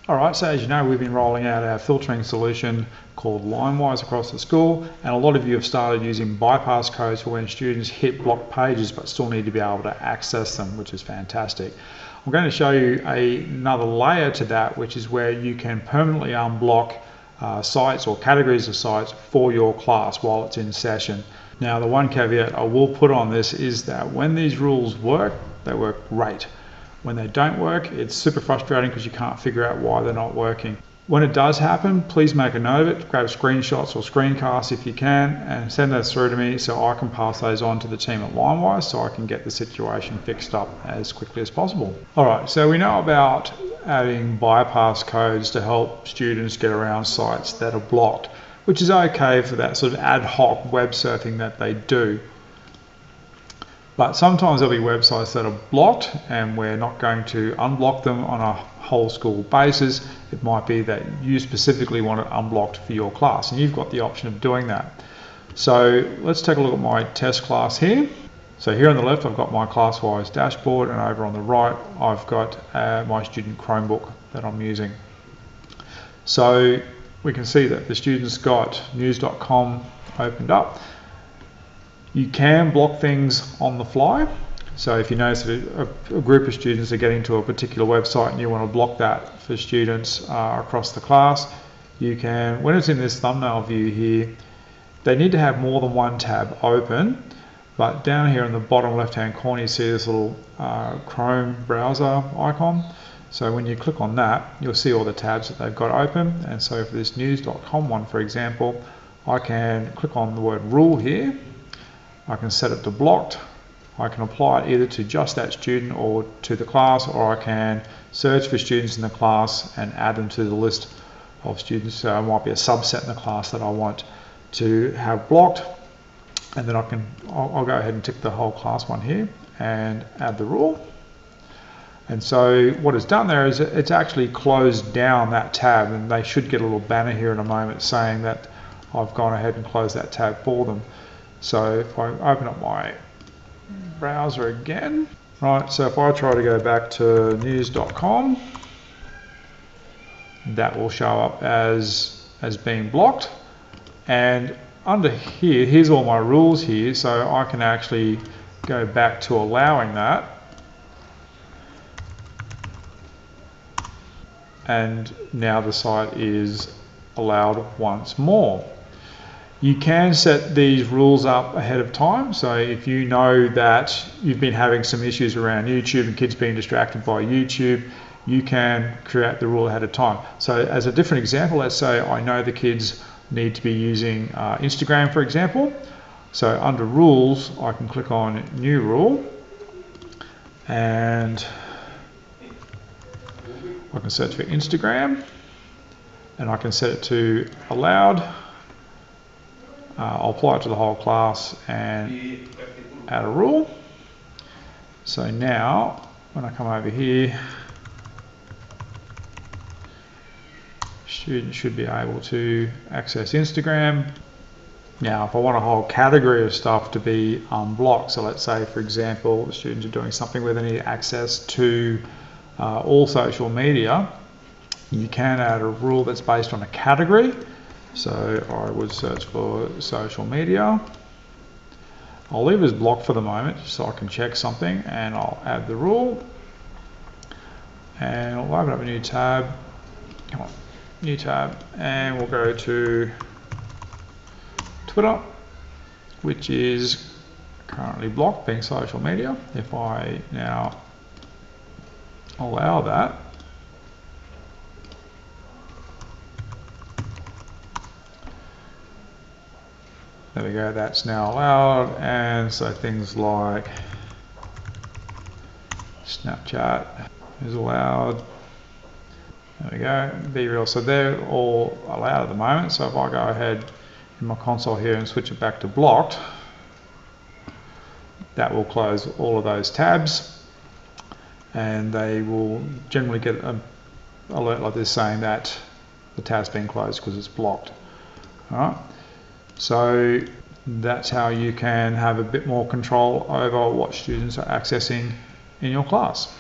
Alright, so as you know, we've been rolling out our filtering solution called Classwize across the school, and a lot of you have started using bypass codes for when students hit blocked pages but still need to be able to access them, which is fantastic. I'm going to show you another layer to that, which is where you can permanently unblock sites or categories of sites for your class while it's in session. Now, the one caveat I will put on this is that when these rules work, they work great. When they don't work, it's super frustrating because you can't figure out why they're not working. When it does happen, please make a note of it, grab screenshots or screencasts if you can, and send those through to me so I can pass those on to the team at Classwize so I can get the situation fixed up as quickly as possible. Alright, so we know about adding bypass codes to help students get around sites that are blocked, which is okay for that sort of ad hoc web surfing that they do. But sometimes there'll be websites that are blocked and we're not going to unblock them on a whole school basis. It might be that you specifically want it unblocked for your class, and you've got the option of doing that. So let's take a look at my test class here. So here on the left I've got my Classwize dashboard, and over on the right I've got my student Chromebook that I'm using. So we can see that the student's got news.com opened up. You can block things on the fly. So if you notice that a group of students are getting to a particular website and you want to block that for students across the class, you can. When it's in this thumbnail view here, they need to have more than one tab open, but down here in the bottom left hand corner you see this little Chrome browser icon. So when you click on that, you'll see all the tabs that they've got open. And so for this news.com one, for example, I can click on the word rule here. I can set it to blocked. I can apply it either to just that student or to the class, or I can search for students in the class and add them to the list of students. So it might be a subset in the class that I want to have blocked, and then I'll go ahead and tick the whole class one here and add the rule. And so what it's done there is it's actually closed down that tab, and they should get a little banner here in a moment saying that I've gone ahead and closed that tab for them. So if I open up my browser again, right, so if I try to go back to news.com, that will show up as being blocked. And under here, here's all my rules here, so I can actually go back to allowing that. And now the site is allowed once more. You can set these rules up ahead of time. So if you know that you've been having some issues around YouTube and kids being distracted by YouTube, you can create the rule ahead of time. So as a different example, let's say I know the kids need to be using Instagram, for example. So under rules, I can click on new rule, and I can search for Instagram, and I can set it to allowed. I'll apply it to the whole class and add a rule. So now when I come over here, students should be able to access Instagram. Now if I want a whole category of stuff to be unblocked, so let's say for example the students are doing something where they need access to all social media, you can add a rule that's based on a category. So I would search for social media. I'll leave it as blocked for the moment so I can check something, and I'll add the rule. And I'll open up a new tab. Come on, new tab, and we'll go to Twitter, which is currently blocked, being social media. If I now allow that, there we go, that's now allowed. And so things like Snapchat is allowed. There we go, Be Real. So they're all allowed at the moment. So if I go ahead in my console here and switch it back to blocked, that will close all of those tabs, and they will generally get an alert like this saying that the tab's been closed because it's blocked. All right. So that's how you can have a bit more control over what students are accessing in your class.